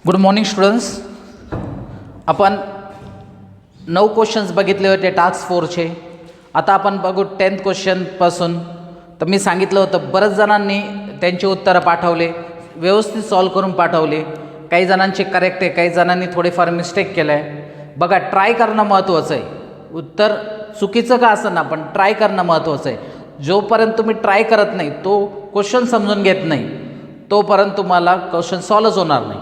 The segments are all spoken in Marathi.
Good morning students. आपण 9 क्वेश्चन्स बघितले होते टास्क 4चे. आता आपण बघू 10th क्वेश्चनपासून. तर मी सांगितलं होतं बऱ्याच जणांनी त्यांची उत्तरं पाठवले, व्यवस्थित सॉल्व करून पाठवले. काही जणांचे करेक्ट आहे, काही जणांनी थोडेफार मिस्टेक केलं आहे. बघा, ट्राय करणं महत्त्वाचं आहे. उत्तर चुकीचं का असं ना, पण ट्राय करणं महत्त्वाचं आहे. जोपर्यंत तुम्ही ट्राय करत नाही, तो क्वेश्चन समजून घेत नाही, तोपर्यंत तुम्हाला क्वेश्चन सॉल्वच होणार नाही.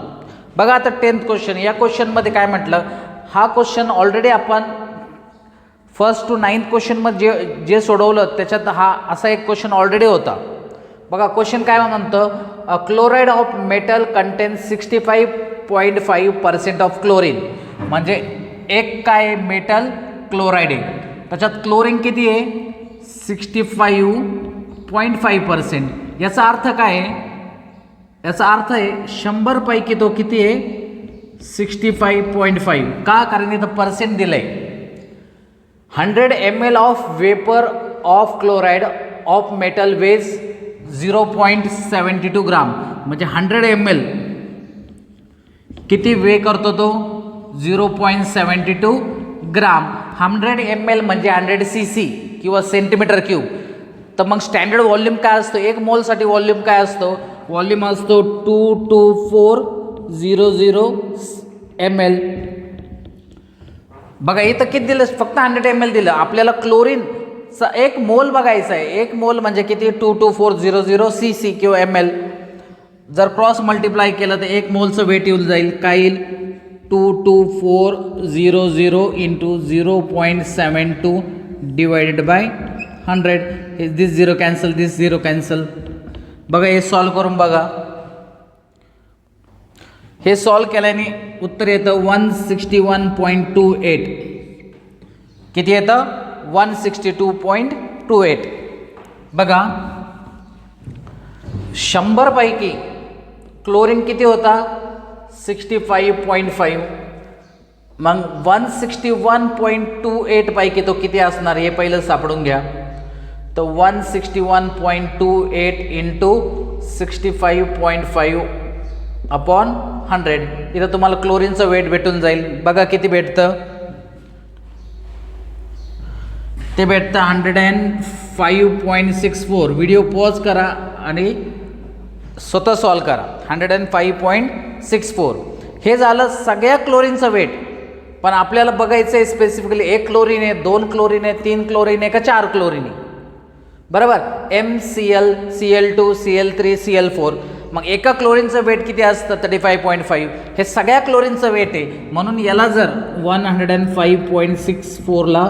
बघा आता 10th क्वेश्चन. या क्वेश्चनमध्ये काय म्हटलं, हा क्वेश्चन ऑलरेडी आपण 1st to 9th क्वेश्चनमध्ये जे सोडवलं त्याच्यात हा असा एक क्वेश्चन ऑलरेडी होता. बघा क्वेश्चन काय म्हणतं, chloride of metal content 65.5% of chlorine. म्हणजे एक काय मेटल क्लोराईड आहे, त्याच्यात क्लोरीन किती आहे, 65.5%. याचा अर्थ काय आहे, याचा अर्थ आहे 100 पैकी तो किती आहे, 65.5. का, कारण इथं पर्सेंट दिलं आहे. 100 ml of vapour of chloride of metal weighs 0.72 gram. म्हणजे 100 ml किती वे करतो तो, 0.72 ग्राम. 100 ml म्हणजे 100 cc किंवा सेंटीमीटर क्यूब. तर मग स्टँडर्ड व्हॉल्यूम काय असतो, एक मोलसाठी व्हॉल्यूम काय असतो, व्हॉल्यूम असतो 22400 ml. बघा इथं किती दिलं, फक्त 100 ml दिलं. आपल्याला क्लोरीनचा एक मोल बघायचा आहे. एक मोल म्हणजे किती, 22400 cc किंवा ml. जर क्रॉस मल्टिप्लाय केलं तर एक मोलचं वेट येऊन जाईल, काय येईल, 22400 into 0.72 divided by 100. This 0 cancel, this 0 cancel. बघा हे सॉल्व करून बघा. हे सॉल्व केल्याने उत्तर येतं 161.28. किती येतं, 162.28. बघा 100 पैकी क्लोरीन किती होता, 65.5. मग 161.28 पैकी तो किती असणार हे पहिलं सापडून घ्या. तर 161.28 इंटू 65.5 अपॉन 100. इथं तुम्हाला क्लोरीनचं वेट भेटून जाईल. बघा किती भेटतं, ते भेटतं 105.64. व्हिडिओ पॉज करा आणि स्वतः सॉल्व करा. 105.64 हे झालं सगळ्या क्लोरीनचं वेट. पण आपल्याला बघायचं आहे स्पेसिफिकली एक क्लोरीन आहे, 2 क्लोरीन आहे, 3 क्लोरीन आहे का 4 क्लोरीन आहे. बरोबर, MCl, Cl2, Cl3, Cl4. मग एका क्लोरीनचं वेट किती असतं, 35.5. हे सगळ्या क्लोरीनचं वेट आहे. म्हणून याला जर 105.64 ला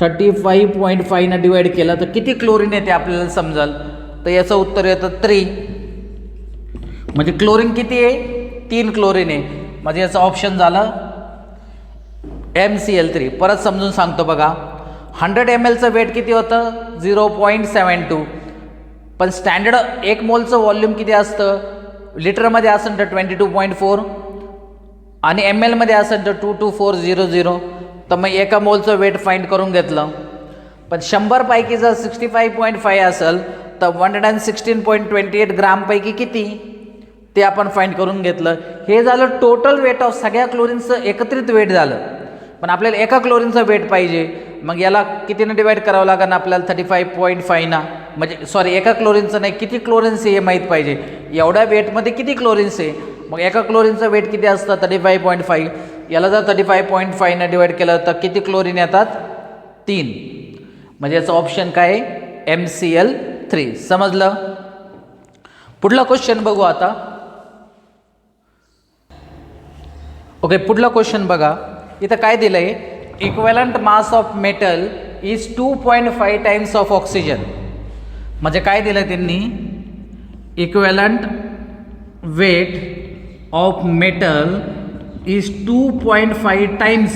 35.5 न डिवाइड केलं तर किती क्लोरीन येते आपल्याला समजाल. तर याचं उत्तर येतं 3. म्हणजे क्लोरीन किती आहे, 3 क्लोरीन आहे. म्हणजे याचं ऑप्शन झालं MCl3. परत समजून सांगतो बघा. 100 mlचं वेट किती होतं, 0.72. पण स्टँडर्ड एक मोलचं व्हॉल्यूम किती असतं, लिटरमध्ये असेल तर 22.4 आणि ml मध्ये असेल तर 22400. तर मग एका मोलचं वेट फाइंड करून घेतलं. पण 100 पैकी जर 65.5 असेल तर 116.28 ग्रामपैकी किती ते आपण फाइंड करून घेतलं. हे झालं टोटल वेट ऑफ सगळ्या क्लोरीनचं एकत्रित वेट झालं. पण आपल्याला एका क्लोरीनचं वेट पाहिजे. मग याला कितीनं डिवाइड करावं लागेल आपल्याला, 35.5 ना. म्हणजे सॉरी, एका क्लोरीनचं नाही, किती क्लोरीन्स हे माहीत पाहिजे. एवढ्या वेटमध्ये किती क्लोरीन्स आहे. मग एका क्लोरीनचं वेट किती असतं, 35.5. याला जर 35.5 न डिवाइड केलं तर किती क्लोरीन येतात, 3. म्हणजे याचं ऑप्शन काय आहे, MCl3. समजलं. पुढला क्वेश्चन बघू आता. ओके, पुढला क्वेश्चन बघा. इथं काय दिलं आहे, equivalent mass of metal is 2.5 times of oxygen. म्हणजे काय दिलं त्यांनी, equivalent weight of metal is 2.5 times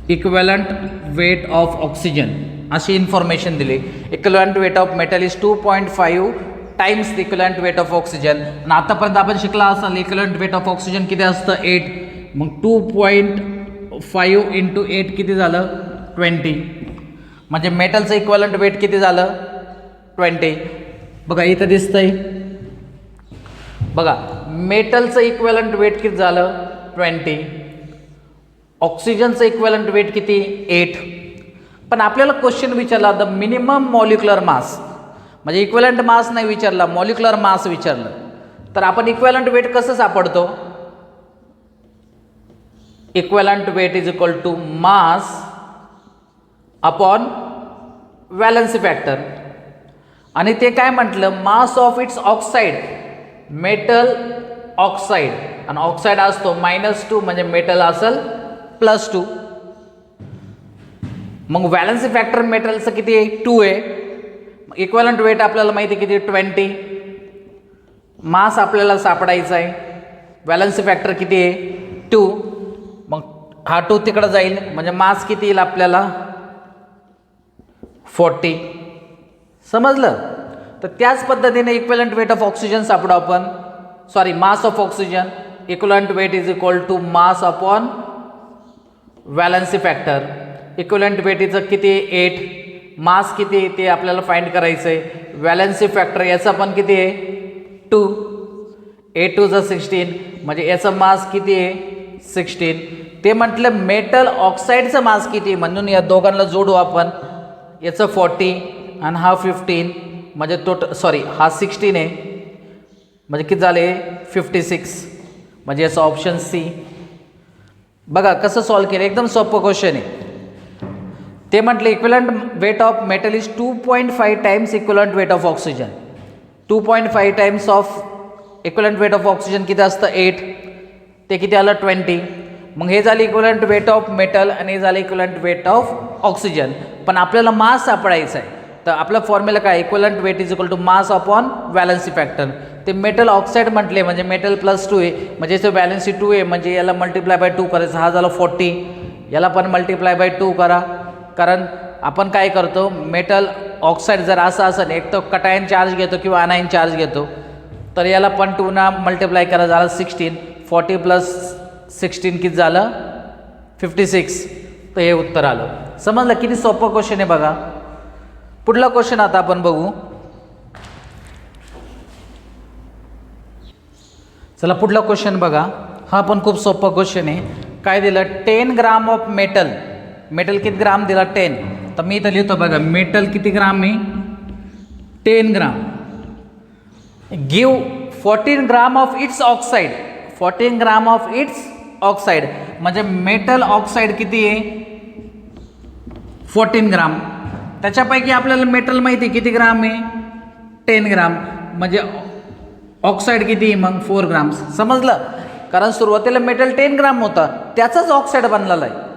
equivalent weight of oxygen, अशी इन्फॉर्मेशन दिली. Equivalent weight of metal is 2.5 times equivalent weight of oxygen. आणि आतापर्यंत आपण शिकला असाल इक्वॅलंट वेट ऑफ ऑक्सिजन किती असतं, 8. मग 2.5 इंटू 8 किती झालं, 20. म्हणजे मेटलचं इक्वॅलंट वेट किती झालं, 20. बघा इथं दिसतंय, बघा मेटलचं इक्विव्हॅलंट वेट किती झालं 20, ऑक्सिजनचं इक्विव्हॅलंट वेट किती 8. पण आपल्याला क्वेश्चन विचारला द मिनिमम मॉलिक्युलर मास, म्हणजे इक्विव्हॅलंट मास नाही विचारला, मॉलिक्युलर मास विचारलं. तर आपण इक्विव्हॅलंट वेट कसं सापडतो? Equivalent weight is equal to mass upon valency factor. आणि ते काय म्हटलं, mass of its oxide, metal oxide, आणि ऑक्साईड असतो -2 म्हणजे मेटल असेल +2. मग व्हॅलन्सी फॅक्टर मेटलचं किती आहे 2 आहे. इक्विव्हॅलंट वेट आपल्याला माहिती आहे किती 20. मास आपल्याला सापडायचा आहे, व्हॅलन्सी फॅक्टर किती आहे 2. मग हा 2 तिकडं जाईल म्हणजे मास किती येईल आपल्याला 40. समजलं? तर त्याच पद्धतीने इक्विव्हॅलंट वेट ऑफ ऑक्सिजन सापडू आपण, sorry mass of oxygen. Equivalent weight is equal to mass upon valency factor. Equivalent वेटीचं किती 8, मास किती ते आपल्याला फाइंड करायचं आहे. व्हॅलन्सी फॅक्टर याचा पण किती आहे 2, 8 2 16 म्हणजे याचं मास किती आहे 16. ते म्हटलं मेटल ऑक्साईडचं मास किती, म्हणून या दोघांना जोडू आपण. याचं 40 आणि हा 15 म्हणजे हा 16 आहे म्हणजे किती झाले 56. म्हणजे याचं ऑप्शन सी. बघा कसं सॉल्व केलं, एकदम सोपं क्वेश्चन आहे. ते म्हटले equivalent weight of metal is 2.5 times equivalent weight of oxygen. 2.5 times of equivalent weight of oxygen किती असतं 8, ते किती आलं 20. मग हे झालं इक्विव्हॅलंट वेट ऑफ मेटल आणि हे झालं इक्विव्हॅलंट वेट ऑफ ऑक्सिजन. पण आपल्याला मास सापडायचा आहे, तर आपला फॉर्म्युला काय, equivalent weight is equal to mass upon valency factor. ते मेटल ऑक्साईड म्हटले म्हणजे मेटल +2 आहे म्हणजे याचं व्हॅलन्सी 2 आहे म्हणजे याला मल्टिप्लाय बाय 2 करायचं. हा झाला 40, याला पण मल्टिप्लाय बाय 2 करा. कारण आपण काय करतो, मेटल ऑक्साईड जर असं असेल एक तर कटायन चार्ज घेतो किंवा अनायन चार्ज घेतो, तर याला पण 2 ना मल्टिप्लाय करा, झालं 16. 40 + 16 किती झालं 56. तर हे उत्तर आलं. समजलं? किती सोपं क्वेश्चन आहे बघा. पुढला क्वेश्चन आता आपण बघू. चला पुढला क्वेश्चन बघा. हा पण खूप सोपा क्वेश्चन आहे. काय दिलं 10 ग्राम ऑफ मेटल. मेटल किती ग्राम दिला 10. तर मी इथं लिहितो बघा, मेटल किती ग्राम आहे 10 gram. Give 14 gram of its oxide. 14 gram of its oxide म्हणजे मेटल ऑक्साईड किती आहे 14 ग्राम. त्याच्यापैकी आपल्याला मेटल माहिती किती ग्राम आहे 10 ग्राम म्हणजे ऑक्साईड किती आहे मग 4 ग्राम्स. समजलं? कारण सुरुवातीला मेटल 10 ग्राम होता, त्याचाच ऑक्साईड बनलेला आहे.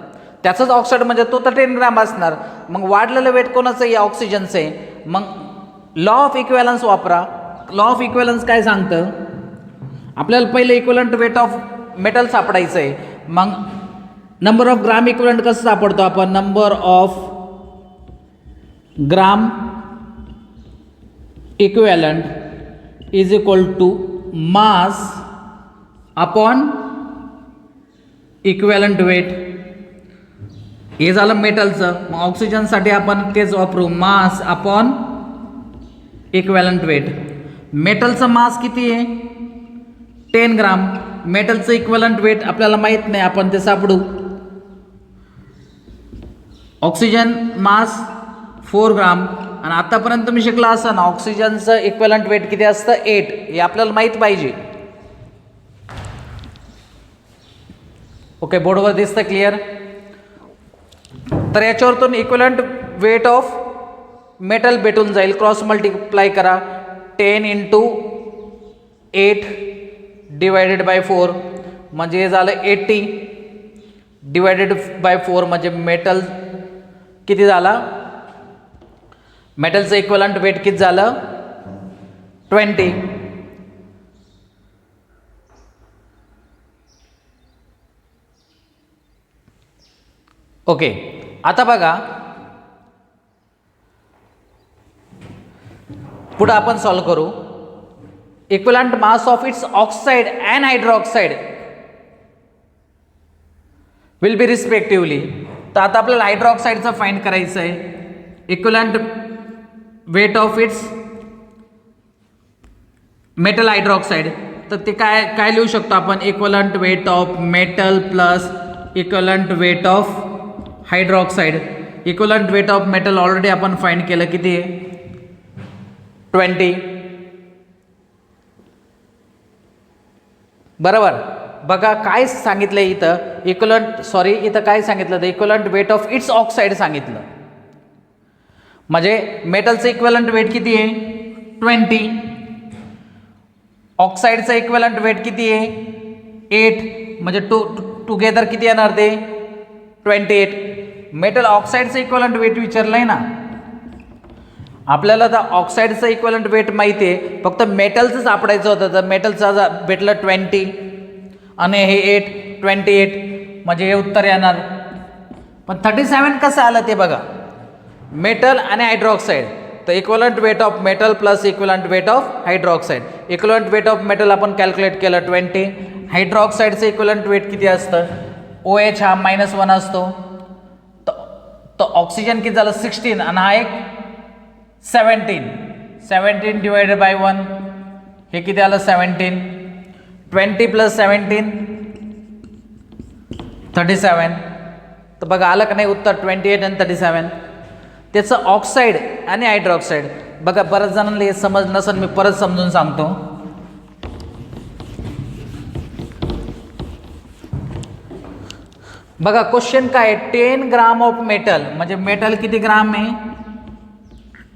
त्याचाच ऑक्साईड म्हणजे तो तर 10 ग्राम असणार. मग वाढलेलं वेट कोणाचं आहे ऑक्सिजनचं आहे. मग लॉ ऑफ इक्विव्हॅलन्स वापरा. लॉ ऑफ इक्विव्हॅलन्स काय सांगतं, आपल्याला पहिले इक्विव्हॅलंट वेट ऑफ मेटल सापडायचं आहे. मग नंबर ऑफ ग्राम इक्विव्हॅलंट कसं सापडतो आपण, number of gram equivalent is equal to mass upon equivalent weight. हे झालं मेटलचं. मग ऑक्सिजनसाठी आपण तेच वापरू, मास अपॉन इक्विव्हॅलंट वेट. मेटलचं मास किती आहे 10 ग्राम. मेटलचं इक्विव्हॅलंट वेट आपल्याला माहीत नाही, आपण ते सापडू. ऑक्सिजन मास 4 ग्राम. आणि आतापर्यंत तुम्ही शिकला असं ना, ऑक्सिजनचं इक्विव्हॅलंट वेट किती असतं 8. हे आपल्याला माहीत पाहिजे. ओके, बोर्डवर दिसतं क्लिअर. तर याच्यावरतून इक्विव्हॅलंट वेट ऑफ मेटल भेटून जाईल. क्रॉस मल्टिप्लाय करा. 10 × 8 डिवायडेड बाय 4 म्हणजे हे झालं 80 डिवायडेड बाय 4 म्हणजे मेटल किती झाला, मेटलचं इक्विव्हॅलंट वेट किती झालं 20. ओके, आता बघा पुढे आपण सॉल्व करू. Equivalent mass of its oxide and hydroxide will be respectively. तर आता आपल्याला हायड्रोक्साइडचं फाइंड करायचं आहे. Equivalent weight of its metal hydroxide तर ते काय काय लिहू शकतो आपण, equivalent weight of metal plus equivalent weight of hydroxide. Equivalent weight of metal already आपण फाइंड केलं, किती आहे 20. बरोबर. बघा काय सांगितलं इथं, इथं काय सांगितलं, तर equivalent weight of its oxide सांगितलं. म्हणजे मेटलचं इक्वलंट वेट किती आहे 20, ऑक्साईडचं इक्वलंट वेट किती आहे 8, म्हणजे टुगेदर किती येणार ते 28. मेटल ऑक्साईडचं इक्वलंट वेट विचारलंय ना आपल्याला, तर ऑक्साईडचं इक्वलंट वेट माहिती आहे, फक्त मेटलचं सापडायचं होतं. तर मेटलचं भेटलं 20 आणि हे 8, 28, म्हणजे हे उत्तर येणार. पण 37 कसं आलं ते बघा, मेटल आणि हायड्रॉक्साईड. तर equivalent weight of metal plus equivalent weight of hydroxide. Equivalent weight of metal आपण कॅल्क्युलेट केलं 20, हायड्रॉक्साईडचं इक्वलंट वेट किती असतं, OH हा -1 असतो. तर ऑक्सिजन किती झालं 16 आणि हा एक 17 डिवायडेड बाय 1, हे किती आलं 17. 20 + 17 37. तर बघा आलं का नाही उत्तर 28 आणि 37. त्याचं ऑक्साईड आणि हायड्रॉक्साईड. बघा बऱ्याच जणांना हे समज नसेल, मी परत समजून सांगतो. बघा क्वेश्चन काय आहे, 10 ग्राम ऑफ मेटल, म्हणजे मेटल किती ग्राम आहे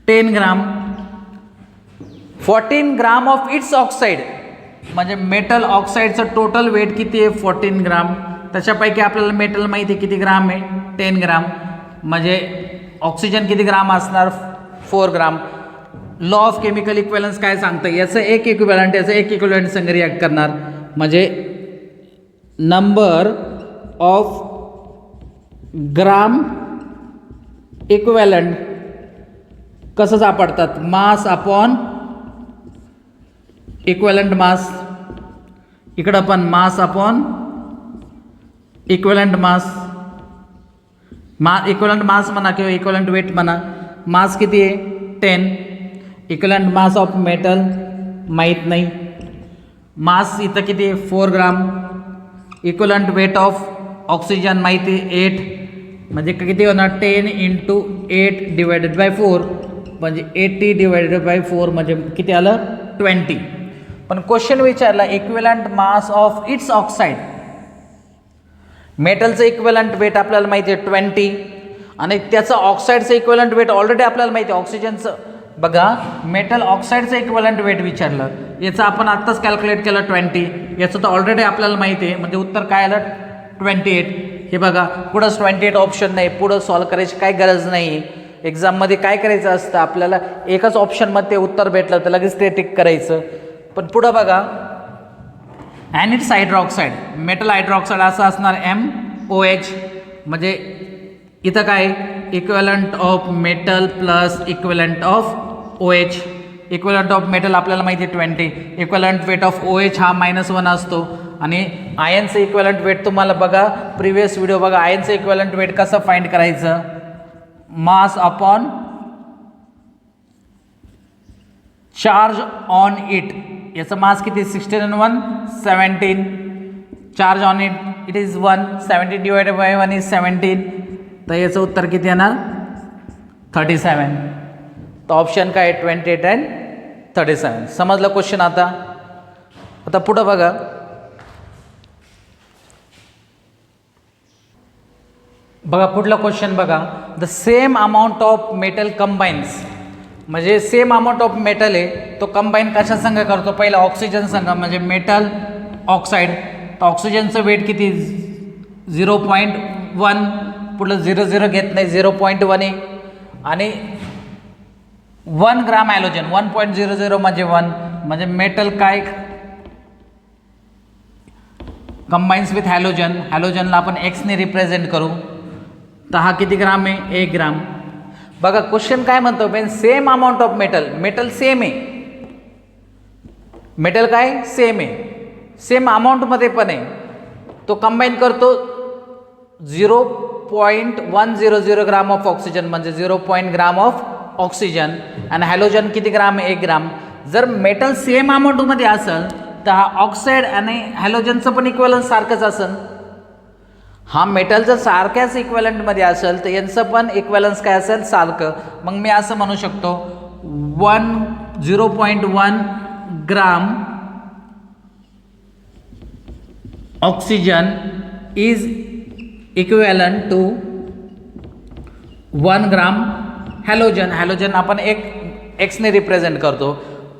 10 ग्राम. 14 ग्राम ऑफ इट्स ऑक्साईड, म्हणजे मेटल ऑक्साईडचं टोटल वेट किती आहे 14 ग्राम. त्याच्यापैकी आपल्याला मेटल माहिती आहे किती ग्राम आहे 10 ग्राम, म्हणजे ऑक्सिजन किती ग्राम असणार 4 ग्राम. लॉ ऑफ केमिकल इक्विव्हॅलन्स काय सांगतं, याचं एक इक्विव्हॅलंट याचं एक इक्विव्हॅलंट संग रिॲक्ट करणार, म्हणजे नंबर ऑफ ग्राम इक्विव्हॅलंट कसं सापडतात, मास अपॉन इक्विव्हॅलंट मास. इकडं पण मास अपॉन इक्विव्हॅलंट मास. इक्विव्हॅलंट मास म्हणा किंवा इक्विव्हॅलंट वेट म्हणा. मास किती आहे 10, इक्विव्हॅलंट मास ऑफ मेटल माहीत नाही, मास इथं किती आहे 4 ग्राम. इक्विव्हॅलंट वेट ऑफ ऑक्सिजन माहिती आहे 8, म्हणजे किती होणार 10 × 8 डिवायडेड बाय 4, म्हणजे 80 डिवायडेड बाय 4, म्हणजे किती आलं 20. पण क्वेश्चन विचारला equivalent mass of its oxide. मेटलचं इक्विव्हॅलंट वेट आपल्याला माहिती आहे 20 आणि त्याचं ऑक्साईडचं इक्विव्हॅलंट वेट ऑलरेडी आपल्याला माहिती आहे. ऑक्सिजनचं बघा मेटल ऑक्साईडचं इक्विव्हॅलंट वेट विचारलं, याचं आपण आत्ताच कॅल्क्युलेट केलं 20, याचं तर ऑलरेडी आपल्याला माहिती आहे, म्हणजे उत्तर काय आलं 28. हे बघा पुढंच 28 ऑप्शन नाही, पुढं सॉल्व करायची काय गरज नाही. एक्झाममध्ये काय करायचं असतं आपल्याला, एकच ऑप्शनमध्ये उत्तर भेटलं तर लगेच ते टिक करायचं. पण पुढं बघा and it's hydroxide, metal hydroxide असं असणार MOH, म्हणजे इथं काय equivalent of metal plus equivalent of OH. Equivalent of metal आपल्याला माहिती आहे 20, इक्विव्हॅलंट वेट ऑफ OH हा -1 असतो. आणि आयनचं इक्विव्हॅलंट वेट तुम्हाला बघा प्रिव्हियस व्हिडिओ बघा, आयनचं इक्विव्हॅलंट वेट कसं फाइंड करायचं, mass upon charge on it. याचं मास किती 16 आणि 1 17, charge on it is 1, 17 divided by 1 is 17. तर याचं उत्तर किती येणार 37. तर ऑप्शन काय 28 अँड 37. समजलं क्वेश्चन. आता पुढं बघा, पुढला क्वेश्चन बघा, the same amount of metal combines, म्हणजे सेम अमाऊंट ऑफ मेटल आहे तो कंबाईन कशा संग करतो, पहिला ऑक्सिजन संग, म्हणजे मेटल ऑक्साईड. तर ऑक्सिजनचं वेट किती 0.1, पुढलं 0 घेत नाही 0.1 आहे, आणि 1 ग्राम हॅलोजन 1.00 म्हणजे 1, म्हणजे मेटल काय कंबाईन्स विथ हॅलोजन. हॅलोजनला आपण X ने रिप्रेझेंट करू. तर हा किती ग्राम आहे 1 ग्राम. बघा क्वेश्चन काय म्हणतो, बेन same amount of metal same आहे, मेटल काय सेम आहे, सेम अमाऊंटमध्ये पण आहे, तो कंबाईन करतो 0.100 ग्राम ऑफ ऑक्सिजन, म्हणजे 0 ग्राम ऑफ ऑक्सिजन. आणि हॅलोजन किती ग्राम आहे 1 ग्राम. जर मेटल सेम अमाऊंटमध्ये असेल तर हा ऑक्साईड आणि हॅलोजनचं पण इक्वलन्स सारखंच असेल. हा मेटल जर सारख्याच इक्वलंटमध्ये असेल तर यांचं पण इक्वलन्स काय असेल सारखं. मग मी असं म्हणू शकतो 0.1 gram oxygen is equivalent to 1 gram halogen. Halogen आपण एक्सने रिप्रेझेंट करतो.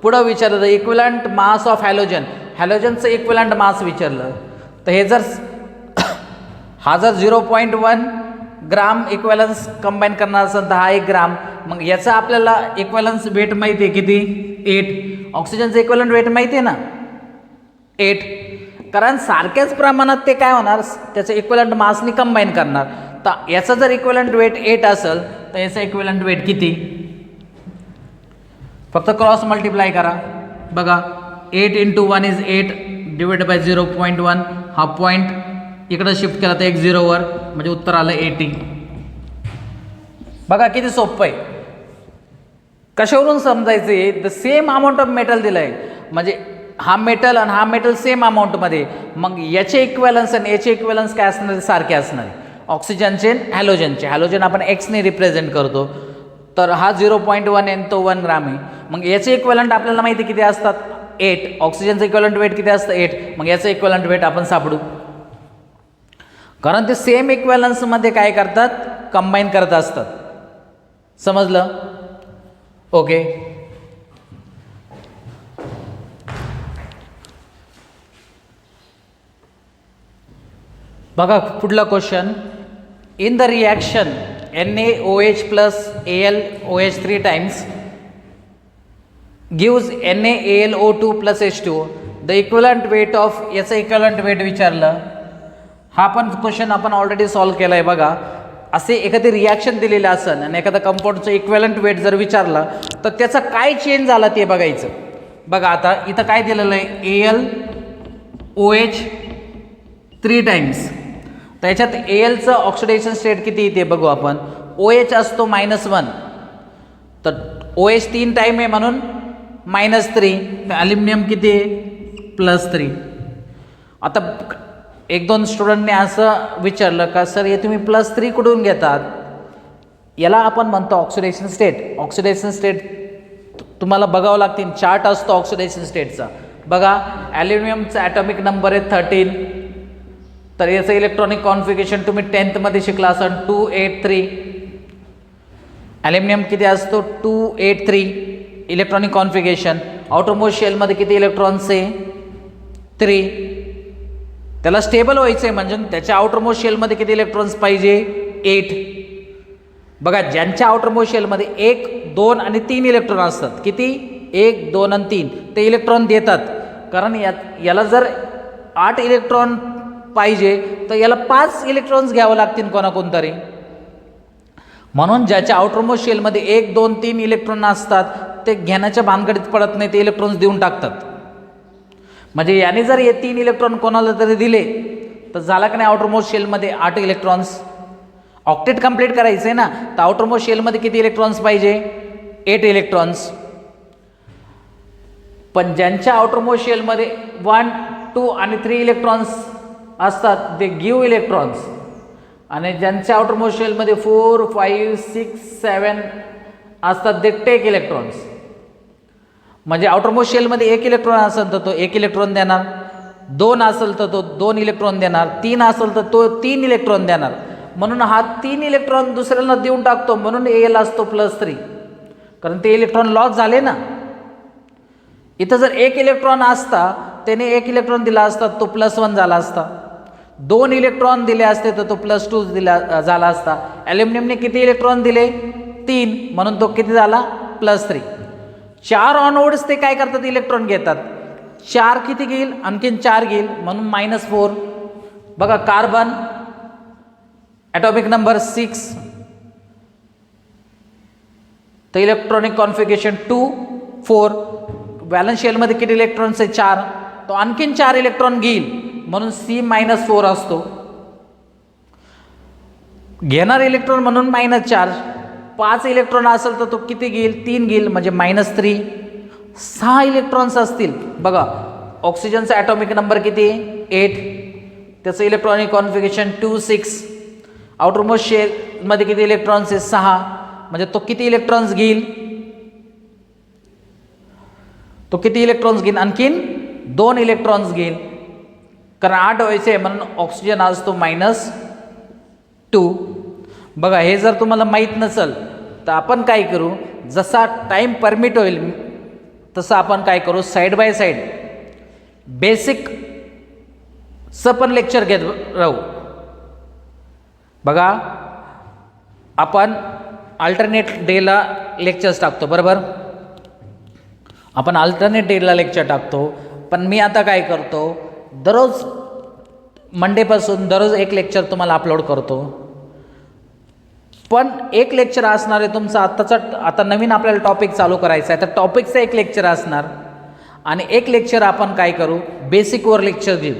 पुढं विचारलं इक्विवलेंट मास ऑफ हॅलोजन, हॅलोजनचं इक्विवलेंट मास विचारलं तर हे जर हा जर 0.1 ग्राम इक्वलन्स कंबाईन करणार असेल तर हा 1 ग्राम. मग याचा आपल्याला इक्वलन्स वेट माहिती आहे किती 8. ऑक्सिजनचं इक्वलंट वेट माहिती आहे ना 8. कारण सारख्याच प्रमाणात ते काय होणार त्याचं इक्वलंट मासनी कंबाईन करणार. तर याचा जर इक्वलंट वेट 8 असेल तर याचा इक्वलंट वेट किती, फक्त क्रॉस मल्टिप्लाय करा. बघा 8 × 1 = 8 डिवाइड बाय 0.1. हा पॉईंट इकडं शिफ्ट केला तर 1 0 वर म्हणजे उत्तर आलं 80. बघा किती सोपं आहे. कशावरून समजायचं the same amount of metal दिलं आहे म्हणजे हा मेटल आणि हा मेटल सेम अमाऊंटमध्ये. मग याचे इक्वलन्स आणि याचे इक्वलन्स काय असणार सारखे असणार. ऑक्सिजनचे हॅलोजनचे, हॅलोजन आपण एक्सने रिप्रेझेंट करतो तर हा 0.1 आहे तो 1 ग्राम आहे. मग याचे इक्वलंट आपल्याला माहिती किती असतात 8. ऑक्सिजनचं इक्वलंट वेट किती असतं 8. मग याचं इक्वलंट वेट आपण सापडू कारण ते सेम इक्वलन्समध्ये काय करतात कंबाईन करत असतात. समजलं ओके. बघा पुढला question. In the reaction NaOH plus AlOH 3 times gives NaAlO2 plus H2O. The equivalent weight of याचं इक्वलंट वेट विचारलं. हा पण क्वेश्चन आपण ऑलरेडी सॉल्व केला आहे. बघा असे एखादी रिॲक्शन दिलेलं असेल आणि एखादा कंपाऊंडचं इक्वलंट वेट जर विचारलं तर त्याचा काय चेंज झाला ते बघायचं. बघा आता इथं काय दिलेलं आहे AlOH 3 times. तर याच्यात Alचं ऑक्सिडेशन स्टेट किती येते बघू आपण. OH असतो -1 तर OH 3 टाईम आहे म्हणून -3. तर ॲल्युमिनियम किती आहे +3. आता 1-2 स्टुडंटने असं विचारलं का सर हे तुम्ही +3 कुठून घेतात. याला आपण म्हणतो ऑक्सिडेशन स्टेट. ऑक्सिडेशन स्टेट तुम्हाला बघावं लागतील. चार्ट असतो ऑक्सिडेशन स्टेटचा. बघा ॲल्युमिनियमचा ॲटॉमिक नंबर आहे 13. तर याचं इलेक्ट्रॉनिक कॉन्फिगरेशन तुम्ही 10th मध्ये शिकला असाल 283. ॲल्युमिनियम किती असतो 283 इलेक्ट्रॉनिक कॉन्फिगरेशन. आउटरमोस्ट शेलमध्ये किती इलेक्ट्रॉन्स आहे 3. त्याला स्टेबल व्हायचं आहे म्हणजे त्याच्या आउटरमोस्ट शेलमध्ये किती इलेक्ट्रॉन्स पाहिजे 8. बघा ज्यांच्या आउटरमोस्ट शेलमध्ये 1, 2 आणि 3 इलेक्ट्रॉन असतात. किती 1, 2 आणि 3 ते इलेक्ट्रॉन देतात. कारण याला जर 8 इलेक्ट्रॉन पाहिजे तर याला 5 इलेक्ट्रॉन्स घ्यावं लागतील कोणाकोणतरी. म्हणून ज्याच्या आउटरमोस्ट शेलमध्ये 1, 2, 3 इलेक्ट्रॉन असतात ते घेण्याच्या भानगडीत पडत नाही. ते इलेक्ट्रॉन्स देऊन टाकतात. म्हणजे याने जर हे 3 इलेक्ट्रॉन कोणाला तरी दिले तर झाला का नाही आउटरमोस्ट शेलमध्ये 8 इलेक्ट्रॉन्स. ऑक्टेट कंप्लीट करायचं आहे ना तर आउटरमोस्ट शेलमध्ये किती इलेक्ट्रॉन्स पाहिजे 8 इलेक्ट्रॉन्स. पण ज्यांच्या आउटरमोस्ट शेलमध्ये 1, 2 आणि 3 इलेक्ट्रॉन्स असतात ते गिव्ह इलेक्ट्रॉन्स. आणि ज्यांच्या आउटरमोस्ट शेलमध्ये 4, 5, 6, 7 असतात ते टेक इलेक्ट्रॉन्स. म्हणजे आउटरमोस्ट शेलमध्ये 1 इलेक्ट्रॉन असेल तर तो 1 इलेक्ट्रॉन देणार. 2 असेल तर तो 2 इलेक्ट्रॉन देणार. 3 असेल तर तो 3 इलेक्ट्रॉन देणार. म्हणून हा 3 इलेक्ट्रॉन दुसऱ्याला देऊन टाकतो म्हणून Al असतो +3 कारण ते इलेक्ट्रॉन लॉस झाले ना. इथं जर 1 इलेक्ट्रॉन असता त्याने 1 इलेक्ट्रॉन दिला असता तो +1 झाला असता. 2 इलेक्ट्रॉन दिले असते तर तो +2 दिला झाला असता. ॲल्युमिनियमने किती इलेक्ट्रॉन दिले 3 म्हणून तो किती झाला +3. 4 ऑनवर्ड्स ते काय करतात इलेक्ट्रॉन घेतात. 4 किती घेईल आणखीन 4 घेईल म्हणून -4. बघा कार्बन ॲटॉमिक नंबर 6 तर इलेक्ट्रॉनिक कॉन्फिगरेशन 2, 4. व्हॅलन्स शेलमध्ये किती इलेक्ट्रॉन्स आहे 4 तो आणखीन 4 इलेक्ट्रॉन घेईल म्हणून C-4 असतो. घेणार इलेक्ट्रॉन म्हणून -4. 5 इलेक्ट्रॉन असेल तर तो किती घेईल 3 घेईल म्हणजे -3. 6 इलेक्ट्रॉन्स असतील बघा ऑक्सिजनचा ॲटॉमिक नंबर किती 8, त्याचं इलेक्ट्रॉनिक कॉन्फिगरेशन 2 6, आउटरमोस्ट शेलमध्ये किती इलेक्ट्रॉन्स आहे 6, म्हणजे तो किती इलेक्ट्रॉन्स घेईल, तो किती इलेक्ट्रॉन्स घेईल, आणखीन 2 इलेक्ट्रॉन्स घेईल, कारण 8 व्हायचे म्हणून ऑक्सिजन असतो -2. बघा हे जर तुम्हाला माहीत नसेल तर आपण काय करू, जसा टाईम परमिट होईल तसं आपण काय करू, साईड बाय साईड बेसिकचं पण लेक्चर घेत राहू. बघा आपण अल्टरनेट डेला लेक्चर्स टाकतो बरोबर, आपण अल्टरनेट डेला लेक्चर टाकतो, पण मी आता काय करतो, दररोज मंडेपासून दररोज एक लेक्चर तुम्हाला अपलोड करतो. पण एक लेक्चर असणार आहे तुमचं आता नवीन आपल्याला टॉपिक चालू करायचा आहे, तर टॉपिकचं एक लेक्चर असणार आणि एक लेक्चर आपण काय करू, बेसिकवर लेक्चर घेऊ,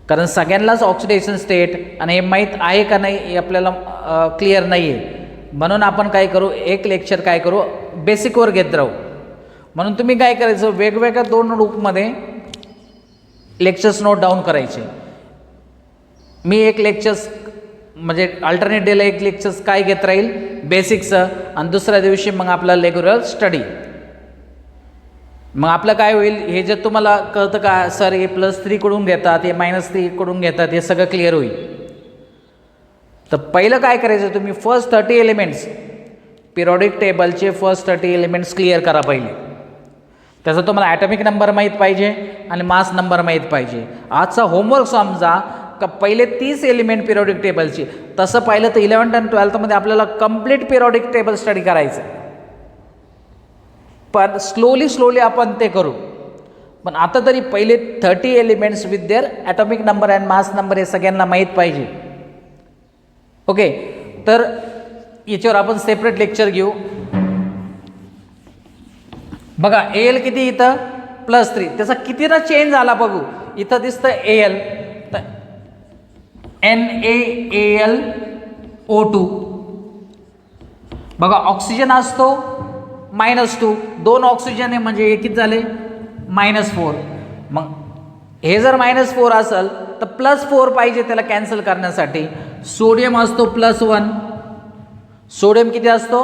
कारण सगळ्यांनाच ऑक्सिडेशन स्टेट आणि हे माहीत आहे का नाही हे आपल्याला क्लिअर नाही आहे, म्हणून आपण काय करू, एक लेक्चर काय करू बेसिकवर घेत राहू. म्हणून तुम्ही काय करायचं, वेगवेगळ्या 2 ग्रुपमध्ये लेक्चर्स नोट डाऊन करायचे. मी एक लेक्चर्स म्हणजे अल्टरनेट डेला एक लेक्चर्स काय घेत राहील बेसिकचं, आणि दुसऱ्या दिवशी मग आपला रेग्युलर स्टडी. मग आपलं काय होईल, हे जे तुम्हाला कळतं का सर हे +3 कडून घेतात, हे -3 कडून घेतात, हे सगळं क्लिअर होईल. तर पहिलं काय करायचं, तुम्ही फर्स्ट 30 एलिमेंट्स पिरियॉडिक टेबलचे फर्स्ट 30 एलिमेंट्स क्लिअर करा पहिले. त्याचा तुम्हाला ॲटॉमिक नंबर माहीत पाहिजे आणि मास नंबर माहीत पाहिजे. आजचा होमवर्क समजा का पहिले 30 एलिमेंट पिरियॉडिक टेबलची, तसं पाहिलं तर 11th आणि 12th आपल्याला कंप्लीट पिरियॉडिक टेबल स्टडी करायचं, पण स्लोली आपण ते करू. पण आता तरी पहिले 30 elements with their atomic number and mass number हे सगळ्यांना माहीत पाहिजे. ओके, तर याच्यावर आपण सेपरेट लेक्चर घेऊ. बघा AL किती इथं +3, त्याचा किती ना चेंज झाला बघू. इथं दिसतं AL, तर NaAlO2. बघा ऑक्सिजन असतो -2, 2 ऑक्सिजन आहे म्हणजे हे किती झाले -4. मग हे जर -4 असेल तर +4 पाहिजे त्याला कॅन्सल करण्यासाठी. सोडियम असतो +1, सोडियम किती असतो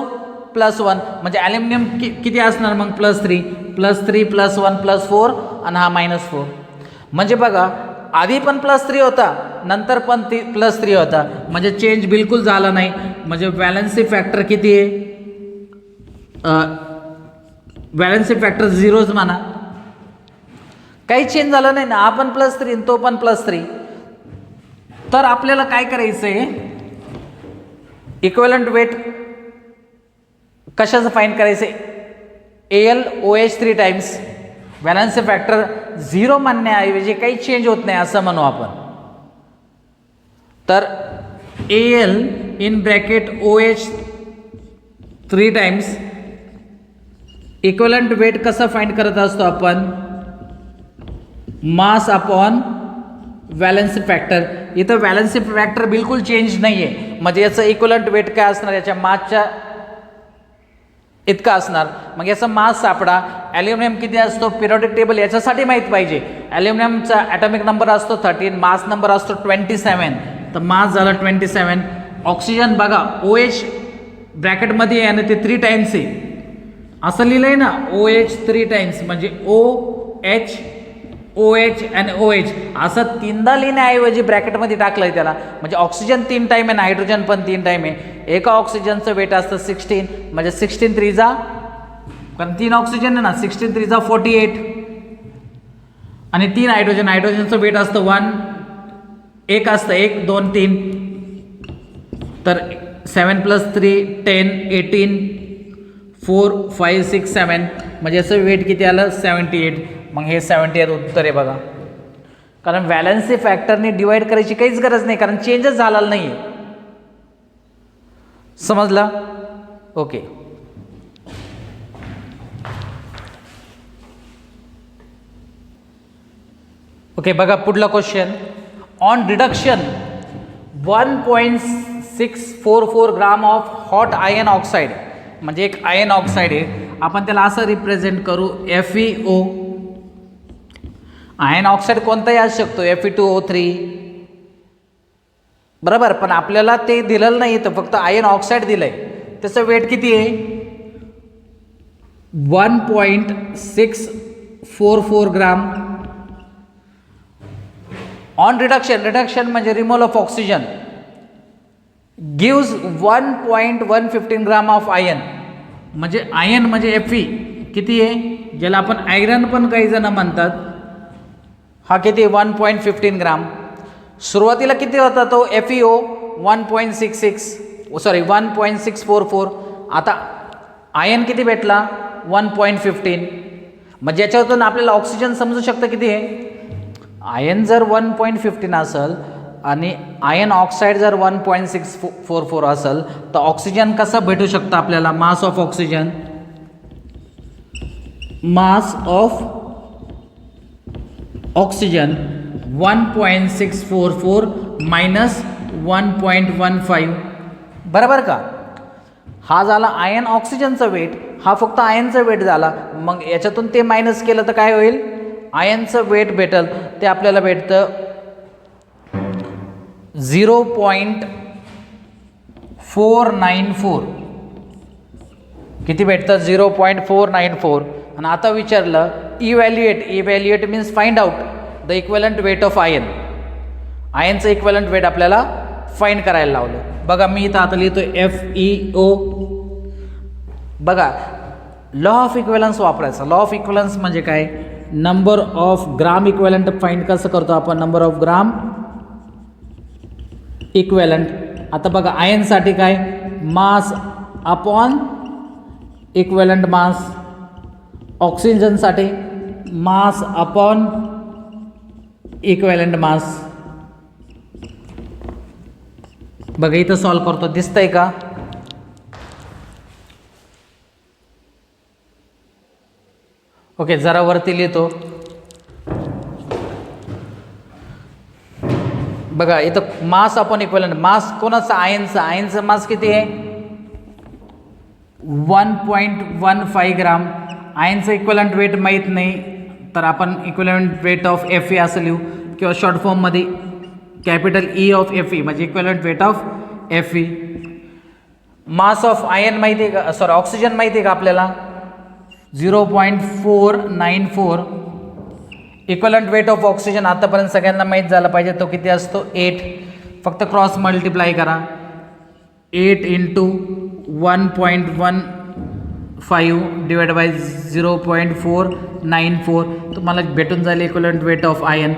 +1, म्हणजे ॲल्युमिनियम किती असणार मग +3 +1 +4 आणि हा -4. म्हणजे बघा आधी पण +3 होता, नंतर पण +3 होता, म्हणजे चेंज बिलकुल झाला नाही. म्हणजे व्हॅलन्सी फॅक्टर किती आहे, व्हॅलन्सी फॅक्टर 0च म्हणा, काही चेंज झालं नाही ना. हा पण +3 तो पण +3. तर आपल्याला काय करायचं आहे, इक्विव्हॅलंट वेट कशाचं फाईंड करायचं आहे, AlOH 3 टाइम्स, व्हॅलन्सी फॅक्टर 0 म्हणण्याऐवजी काही चेंज होत नाही असं म्हणू आपण. तर Al in bracket OH 3 times, equivalent weight कसं फाइंड करत असतो आपण, मास अपॉन व्हॅलन्सी फॅक्टर. इथं व्हॅलन्सी फॅक्टर बिलकुल चेंज नाही आहे, म्हणजे याचं इक्विव्हलंट वेट काय असणार, याच्या मासच्या इतका असणार. मग याचा मास सापडा. ॲल्युमिनियम किती असतो पिरियॉडिक टेबल याच्यासाठी माहीत पाहिजे. ॲल्युमिनियमचा ॲटॉमिक नंबर असतो 13, मास नंबर असतो 27, तर मास झाला 27. ऑक्सिजन बघा OH ब्रॅकेटमध्ये आहे आणि ते 3 टाइम्स आहे, असं लिहिलं आहे ना OH 3 टाइम्स, म्हणजे OH OH आणि OH असं 3दा लिहिण्याऐवजी ब्रॅकेटमध्ये टाकलं आहे त्याला, म्हणजे ऑक्सिजन 3 टाइम आहे, हायड्रोजन पण 3 टाइम आहे. एका ऑक्सिजनचं वेट असतं 16, म्हणजे 16 3 जा, कारण 3 ऑक्सिजन आहे ना, 16 3 जा 48, आणि 3 हायड्रोजन, हायड्रोजनचं वेट असतं 1, एक असतं 1 2 3, तर 7 + 3 10 18 4 5 6 7, म्हणजे याचं वेट किती आलं 78. मग हे 78 उत्तर आहे बघा, कारण व्हॅलन्सी फॅक्टरने डिवाइड करायची काहीच गरज नाही, कारण चेंजच झालेला नाही आहे. समजला? ओके. ओके बघा पुढला question. On reduction 1.644 gram of hot iron oxide, म्हणजे एक आयर्न ऑक्साईड आहे, आपण त्याला असं रिप्रेझेंट करू FeO. आयन ऑक्साईड कोणताही असू शकतो, Fe2O3, बरोबर. पण आपल्याला ते दिलेलं नाही, तर फक्त आयन ऑक्साईड दिलंय. त्याचं वेट किती आहे? 1.644 ग्राम. ऑन रिडक्शन म्हणजे removal of oxygen gives 1.115 gram of ion. म्हणजे आयन म्हणजे Fe किती आहे, ज्याला आपण आयरन पण काही जण म्हणतात, हा किती 1.15 ग्राम. सुरुवातीला किती होता तो FeO 1.644. आता आयन किती भेटला 1.15. म्हणजे याच्यातून आपल्याला ऑक्सिजन समजू शकतं किती आहे. आयन जर 1.15 असेल आणि आयन ऑक्साईड जर 1.644 असेल तर ऑक्सिजन कसं भेटू शकतं आपल्याला. मास of oxygen, mass of oxygen 1.644 minus 1.15, बरोबर का. हा झाला आयन ऑक्सिजनचा वेट, हा फक्त आयनचा वेट झाला. मग याच्यातून ते मायनस केलं तर काय होईल, आयनचं वेट भेटल. ते आपल्याला भेटतं 0.494. किती भेटतं 0.494. आणि आता विचारलं evaluate means find out the equivalent weight of ion. आयनचं इक्वलंट वेट आपल्याला फाइंड करायला लावलं. बघा मी इथं आता लिहितो FeO. बघा लॉ ऑफ इक्वलन्स वापरायचा. लॉ ऑफ इक्वलन्स म्हणजे काय, number of gram equivalent find कसं करतो आपण, नंबर ऑफ ग्राम इक्वलंट. आता बघा आयनसाठी काय, मास अपॉन इक्वलंट मास. ऑक्सिजनसाठी मास अपॉन इक्वलंट मास. बघा इथं सॉल्व करतो, दिसतंय का. ओके, जरा वरती लिहितो. बघा इथं मास अपॉन इक्वलंट मास कोणाचा, आयनचं मास किती आहे 1.15 ग्राम. आयनचं इक्वलंट वेट माहीत नाही तर आपण इक्वलंट वेट ऑफ Fe असं लिहू, किंवा शॉर्ट फॉर्ममध्ये कॅपिटल E ऑफ Fe म्हणजे equivalent weight of Fe. Mass of ion माहिती आहे का, सॉरी ऑक्सिजन माहिती आहे का आपल्याला 0.494. इक्वलंट वेट ऑफ ऑक्सिजन आतापर्यंत सगळ्यांना माहीत झाला पाहिजे, तो किती असतो 8. फक्त क्रॉस मल्टिप्लाय करा, 8 इंटू 1.15 डिवाइड बाय 0.494. तुम्हाला भेटून जाईल equivalent weight of ion.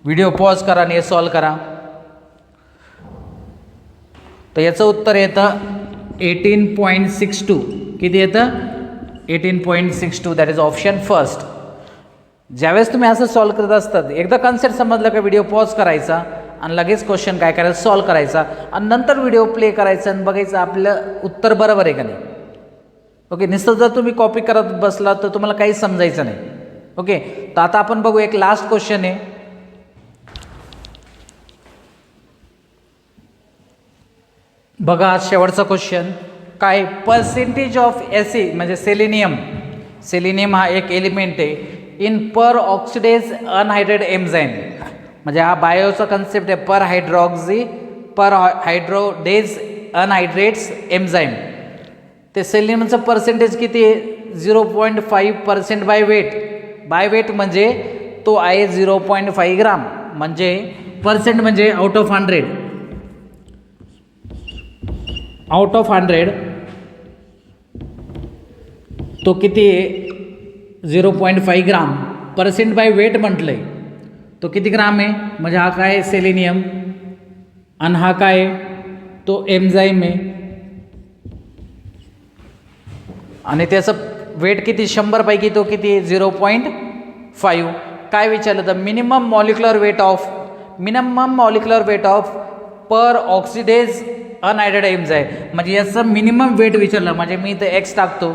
Video pause करा आणि हे सॉल्व करा. तर याचं उत्तर येतं 18.62. किती येतं 18.62. That is option first. ज्यावेळेस तुम्ही असं सॉल्व करत असतात, एकदा कन्सेप्ट समजलं का व्हिडिओ पॉज करायचा आणि लगेच क्वेश्चन काय करायचं सॉल्व करायचा, आणि नंतर व्हिडिओ प्ले करायचा आणि बघायचं आपलं उत्तर बरोबर आहे का नाही. ओके, नुसतं जर तुम्ही कॉपी करत बसला तर तुम्हाला काहीच समजायचं नाही. ओके, तर आता आपण बघू एक लास्ट क्वेश्चन आहे. बघा शेवटचा क्वेश्चन काय, पर्सेंटेज ऑफ Fe म्हणजे सेलेनियम हा एक एलिमेंट आहे in per oxidase anhydrate enzyme. म्हणजे हा बायोचा कन्सेप्ट आहे, पर हायड्रोडेज अनहायड्रेट्स एन्झाईम. ते सेलेनियमचं पर्सेंटेज किती आहे 0.5% बाय वेट म्हणजे तो आहे 0.5 ग्राम. म्हणजे पर्सेंट म्हणजे आउट ऑफ 100 तो किती आहे 0.5 ग्राम. पर्सेंट बाय वेट म्हटलंय तो किती ग्राम आहे, म्हणजे हा काय सेलेनियम आणि हा काय तो एन्झाईम आहे, आणि त्याचं वेट किती 100 पैकी तो किती 0.5. काय विचारलं तर minimum molecular weight of peroxidase anhydrate enzyme. म्हणजे याचं मिनिमम वेट विचारलं, म्हणजे मी इथं X टाकतो.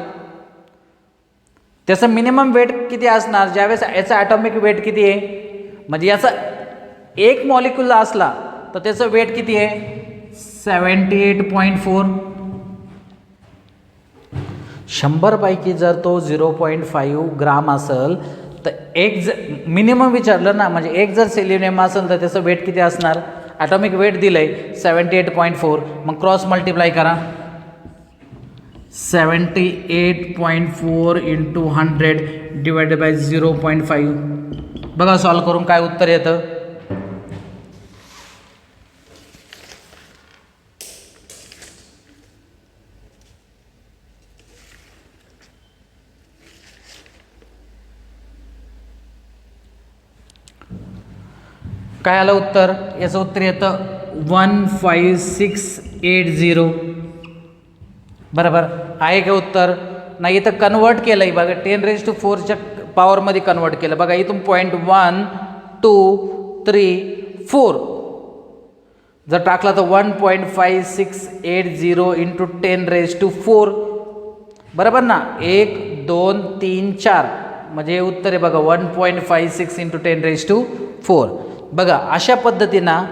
त्याचं मिनिमम वेट किती असणार, ज्यावेळेस याचा ॲटॉमिक वेट किती आहे, म्हणजे याचा एक मॉलिक्युल असला तर त्याचं वेट किती आहे 78.4. 100 पैकी जर तो 0.5 ग्राम असेल तर मिनिमम विचारलं ना, म्हणजे एक जर सेलेनियम असेल तर त्याचं वेट किती असणार? ॲटॉमिक वेट दिलं आहे 78.4, मग क्रॉस मल्टिप्लाय करा. 78.4 इंटू 100 डिवायडेड बाय 0.5. बघा सॉल्व करून काय उत्तर येतं. काय आलं उत्तर? याचं उत्तर येतं 15680. बरोबर आहे का उत्तर? नाही, इथं कन्वर्ट केलं आहे बघा, 10⁴ पॉवरमध्ये कन्वर्ट केलं. बघा इथून 0.1 2 3 4 जर टाकला तर 1.5680 इंटू 10⁴. बरोबर ना, 1 2 3 4 म्हणजे हे उत्तर आहे बघा 1.56 इंटू 10⁴. बघा अशा पद्धतीनं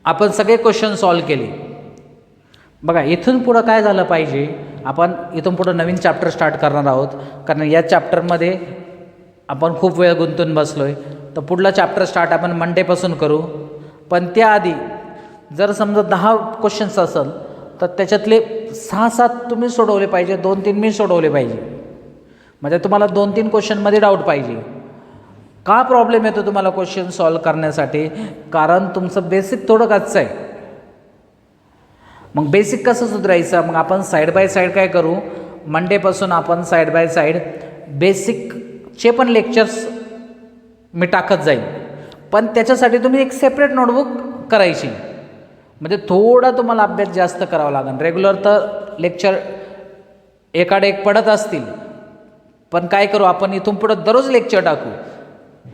आपण सगळे क्वेश्चन सॉल्व केले. बघा इथून पुढं काय झालं पाहिजे, आपण इथून पुढं नवीन चॅप्टर स्टार्ट करणार आहोत, कारण या चॅप्टरमध्ये आपण खूप वेळ गुंतून बसलो आहे. तर पुढला चॅप्टर स्टार्ट आपण मंडेपासून करू. पण त्याआधी जर समजा 10 क्वेश्चन्स असेल तर त्याच्यातले 6-7 तुम्ही सोडवले पाहिजे, 2-3 मी सोडवले पाहिजे. म्हणजे तुम्हाला 2-3 क्वेश्चनमध्ये डाऊट पाहिजे. का प्रॉब्लेम येतो तुम्हाला क्वेश्चन सॉल्व करण्यासाठी? कारण तुमचं बेसिक थोडं कच्चं आहे. मग बेसिक कसं सुधारायचं? मग आपण साईड बाय साईड काय करू, मंडेपासून आपण साईड बाय साईड बेसिकचे पण लेक्चर्स मी टाकत जाईल. पण त्याच्यासाठी तुम्ही एक सेपरेट नोटबुक करायची, म्हणजे थोडा तुम्हाला अभ्यास जास्त करावा लागेल. रेग्युलर तर लेक्चर एकाड एक पडत असतील, पण काय करू आपण इथून पुढं दररोज लेक्चर टाकू.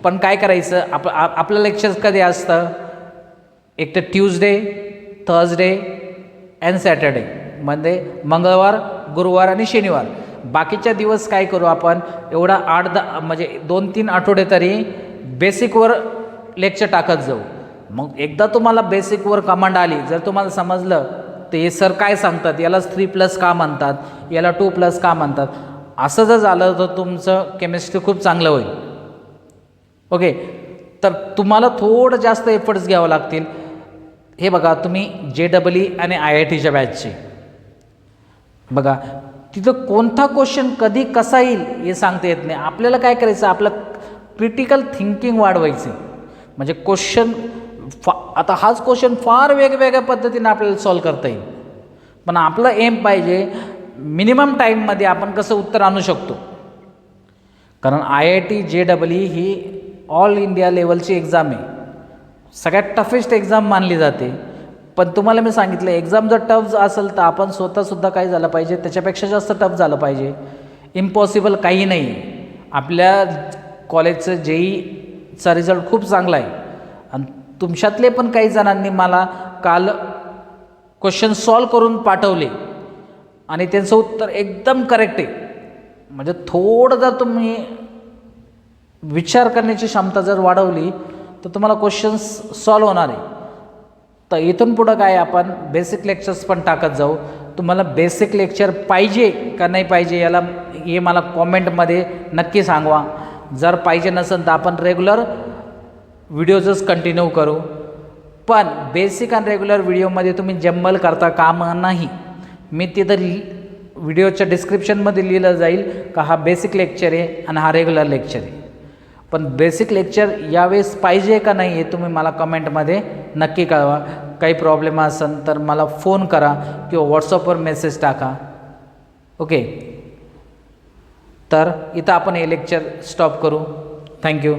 पण काय करायचं, आपलं लेक्चर्स कधी असतं? एक तर ट्यूजडे, थर्सडे अँड सॅटर्डे, म्हणजे मंगळवार, गुरुवार आणि शनिवार. बाकीच्या दिवस काय करू आपण, एवढा 8-10 म्हणजे 2-3 आठवडे तरी बेसिकवर लेक्चर टाकत जाऊ. मग एकदा तुम्हाला बेसिकवर कमांड आली, जर तुम्हाला समजलं ते हे सर काय सांगतात, यालाच 3+ का म्हणतात, याला 2+ का म्हणतात, असं जर झालं तर तुमचं केमिस्ट्री खूप चांगलं होईल. ओके, तर तुम्हाला थोडं जास्त एफर्ट्स घ्यावं लागतील. हे बघा तुम्ही JEE आणि IITच्या बॅचचे बघा, तिथं कोणता क्वेश्चन कधी कसा येईल हे सांगता येत नाही. आपल्याला काय करायचं, आपलं क्रिटिकल थिंकिंग वाढवायचं. म्हणजे क्वेश्चन आता हाच क्वेश्चन फार वेगवेगळ्या पद्धतीने आपल्याला सॉल्व करता येईल, पण आपलं एम पाहिजे मिनिमम टाईममध्ये आपण कसं उत्तर आणू शकतो. कारण IIT JEE ही ऑल इंडिया लेवलची एक्झाम आहे, सगळ्यात टफेस्ट एक्झाम मानली जाते. पण तुम्हाला मी सांगितलं, एक्झाम जर टफ असेल तर आपण स्वतःसुद्धा काय झालं पाहिजे, त्याच्यापेक्षा जास्त टफ झालं पाहिजे. इम्पॉसिबल काही नाही. आपल्या कॉलेजचं JEEचा रिझल्ट खूप चांगला आहे, आणि तुमच्यातले पण काही जणांनी मला काल क्वेश्चन सॉल्व करून पाठवले आणि त्यांचं उत्तर एकदम करेक्ट आहे. म्हणजे थोडं जर तुम्ही विचार करण्याची क्षमता जर वाढवली तर तुम्हाला क्वेश्चन्स सॉल्व होणार आहे. तर इथून पुढं काय आपण बेसिक लेक्चर्स पण टाकत जाऊ. तुम्हाला बेसिक लेक्चर पाहिजे का नाही पाहिजे याला हे मला कॉमेंटमध्ये नक्की सांगवा. जर पाहिजे नसेल तर आपण रेग्युलर व्हिडिओजच कंटिन्यू करू. पण बेसिक आणि रेग्युलर व्हिडिओमध्ये तुम्ही जम्बल करता कामा नाही. मी तिथं व्हिडिओच्या डिस्क्रिप्शनमध्ये लिहिलं जाईल का हा बेसिक लेक्चर आहे आणि हा रेग्युलर लेक्चर आहे. पण बेसिक लेक्चर यावेळेस पाहिजे का नाही हे तुम्ही मला कमेंटमध्ये नक्की कळवा. काही प्रॉब्लेम असेल तर मला फोन करा किंवा व्हॉट्सअपवर मेसेज टाका. ओके, तर इथं आपण हे लेक्चर स्टॉप करू. थँक्यू.